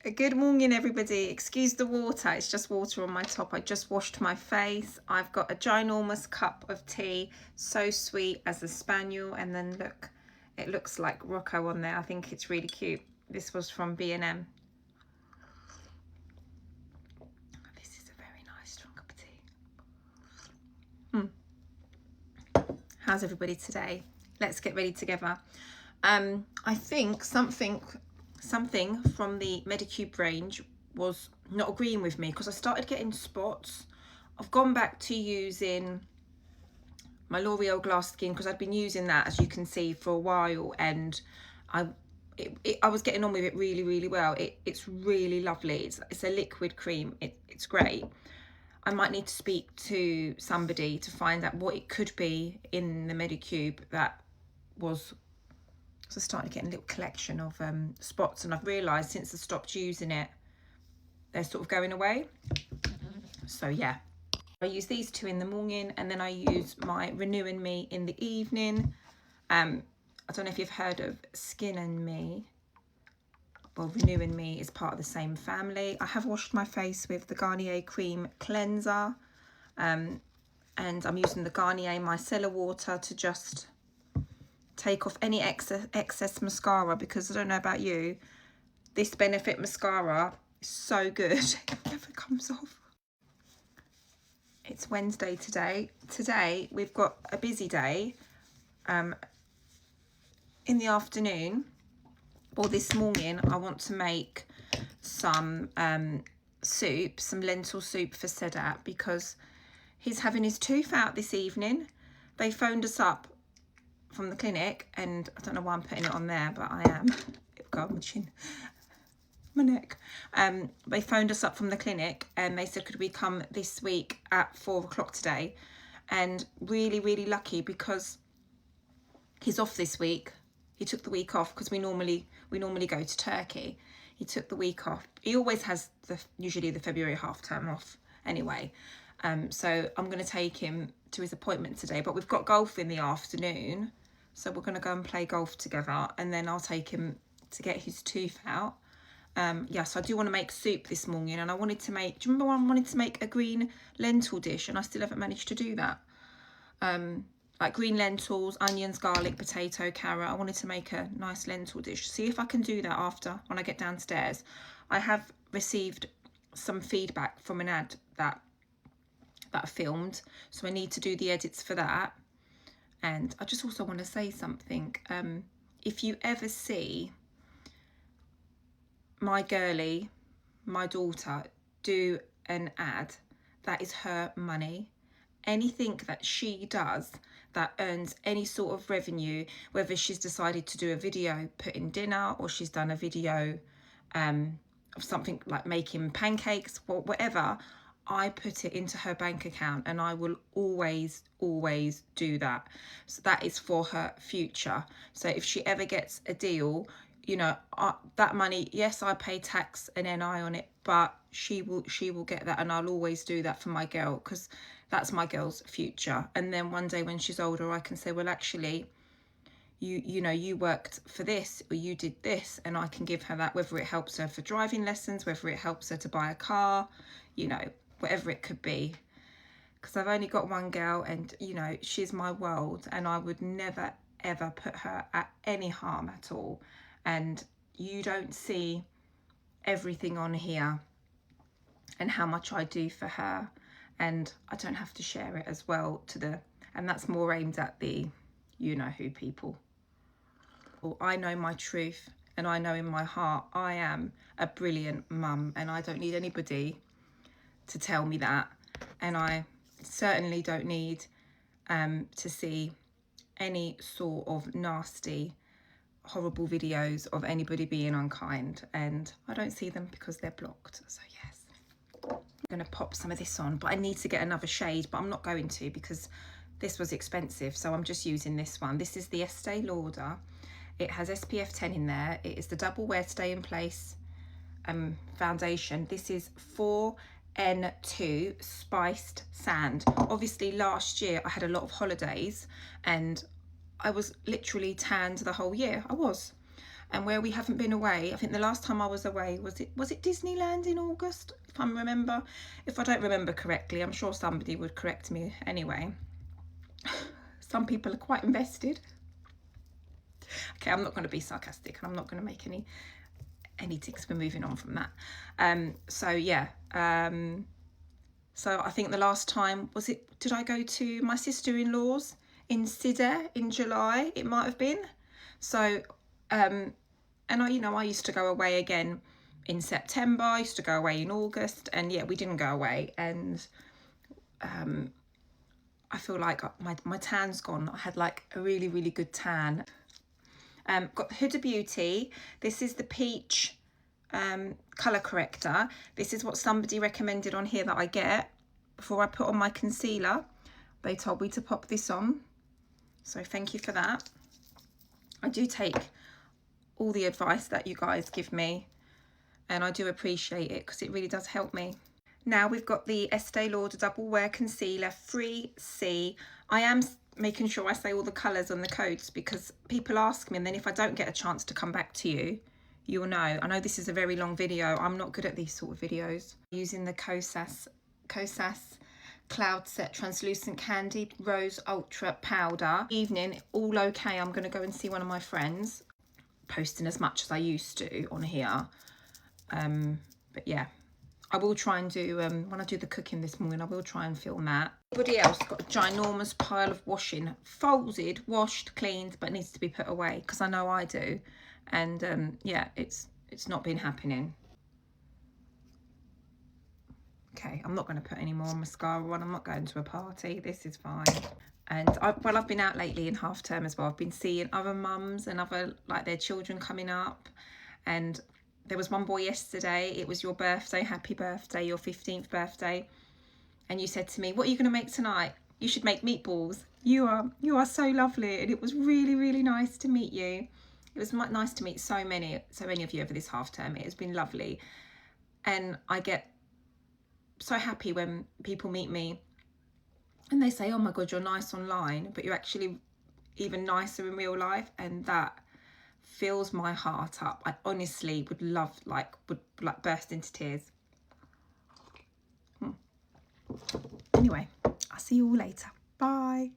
Good morning, everybody. Excuse the water, it's just water on my top. I just washed my face. I've got a ginormous cup of tea, so sweet as a spaniel, and then look, it looks like Rocco on there. I think it's really cute. This was from B&M. This is a very nice strong cup of tea. How's everybody today? Let's get ready together. I think something from the Medicube range was not agreeing with me because I started getting spots. I've gone back to using my L'Oreal Glass Skin because I'd been using that, as you can see, for a while, and I was getting on with it really well. It's really lovely. It's a liquid cream. It's great. I might need to speak to somebody to find out what it could be in the Medicube that was. So I started getting a little collection of spots, and I've realised since I stopped using it, they're sort of going away. So yeah, I use these two in the morning, and then I use my Renew and Me in the evening. I don't know if you've heard of Skin and Me. Well, Renew and Me is part of the same family. I have washed my face with the Garnier Cream Cleanser, and I'm using the Garnier Micellar Water to just take off any excess mascara, because I don't know about you, this Benefit mascara is so good. It never comes off. It's Wednesday today. Today we've got a busy day. In the afternoon, or this morning, I want to make some soup, some lentil soup for Sedat, because he's having his tooth out this evening. They phoned us up from the clinic, and I don't know why I'm putting it on there, but I am. God, my chin, my neck. They phoned us up from the clinic and they said, could we come this week at 4 o'clock today? And really lucky, because he's off this week. He took the week off because we normally go to Turkey. He took the week off. He always has usually the February half term off anyway. So I'm going to take him to his appointment today, but we've got golf in the afternoon. So we're going to go and play golf together, and then I'll take him to get his tooth out. Yeah, so I do want to make soup this morning, and I wanted to make, do you remember when I wanted to make a green lentil dish, and I still haven't managed to do that? Like green lentils, onions, garlic, potato, carrot. I wanted to make a nice lentil dish. See if I can do that after, when I get downstairs. I have received some feedback from an ad that I filmed, so I need to do the edits for that. And I just also want to say something. If you ever see my girlie, my daughter, do an ad, that is her money. Anything that she does that earns any sort of revenue, whether she's decided to do a video putting dinner, or she's done a video of something like making pancakes or whatever, I put it into her bank account, and I will always do that. So that is for her future. So if she ever gets a deal, you know, that money, yes, I pay tax and NI on it, but she will get that, and I'll always do that for my girl, because that's my girl's future. And then one day when she's older, I can say, well, actually, you know, you worked for this, or you did this, and I can give her that, whether it helps her for driving lessons, whether it helps her to buy a car, you know, whatever it could be. Because I've only got one girl, and you know, she's my world, and I would never ever put her at any harm at all. And you don't see everything on here and how much I do for her, and I don't have to share it as well to and that's more aimed at the you know who people. Well, I know my truth, and I know in my heart I am a brilliant mum, and I don't need anybody to tell me that. And I certainly don't need to see any sort of nasty, horrible videos of anybody being unkind, and I don't see them because they're blocked. So yes, I'm gonna pop some of this on, but I need to get another shade, but I'm not going to, because this was expensive, so I'm just using this one. This is the Estee Lauder. It has SPF 10 in there. It is the double wear stay in place foundation. This is 4N2 Spiced Sand. Obviously last year I had a lot of holidays, and I was literally tanned the whole year. I was. and where we haven't been away. I think the last time I was away, was it Disneyland in August, if I remember. If I don't remember correctly, I'm sure somebody would correct me anyway. Some people are quite invested. Okay, I'm not going to be sarcastic, and I'm not going to make any ticks. We're moving on from that. So yeah, so I think the last time, did I go to my sister-in-law's in Sideh in July? It might have been. So and I used to go away again in September. I used to go away in August, and yeah, we didn't go away. And I feel like my tan's gone. I had like a really, really good tan. Got Huda Beauty. This is the peach colour corrector. This is what somebody recommended on here that I get before I put on my concealer. They told me to pop this on, so thank you for that. I do take all the advice that you guys give me, and I do appreciate it because it really does help me. Now we've got the Estee Lauder Double Wear Concealer 3C. I am making sure I say all the colours and the codes, because people ask me, and then if I don't get a chance to come back to you, you'll know. I know this is a very long video. I'm not good at these sort of videos. Using the Kosas Cloud Set Translucent Candy Rose Ultra Powder. Evening, all okay. I'm going to go and see one of my friends. Posting as much as I used to on here. But yeah, I will try and do, when I do the cooking this morning, I will try and film that. Everybody else got a ginormous pile of washing. Folded, washed, cleaned, but needs to be put away, because I know I do. And yeah, it's not been happening. Okay, I'm not going to put any more mascara on. I'm not going to a party. This is fine. And I've been out lately in half term as well. I've been seeing other mums and other, like, their children coming up. And there was one boy yesterday. It was your birthday. Happy birthday, your 15th birthday. And you said to me, what are you going to make tonight? You should make meatballs. You are so lovely. And it was really, really nice to meet you. It was nice to meet so many of you over this half term. It has been lovely. And I get so happy when people meet me and they say, oh my God, you're nice online, but you're actually even nicer in real life. And that fills my heart up. I honestly would burst into tears. Anyway, I'll see you all later. Bye.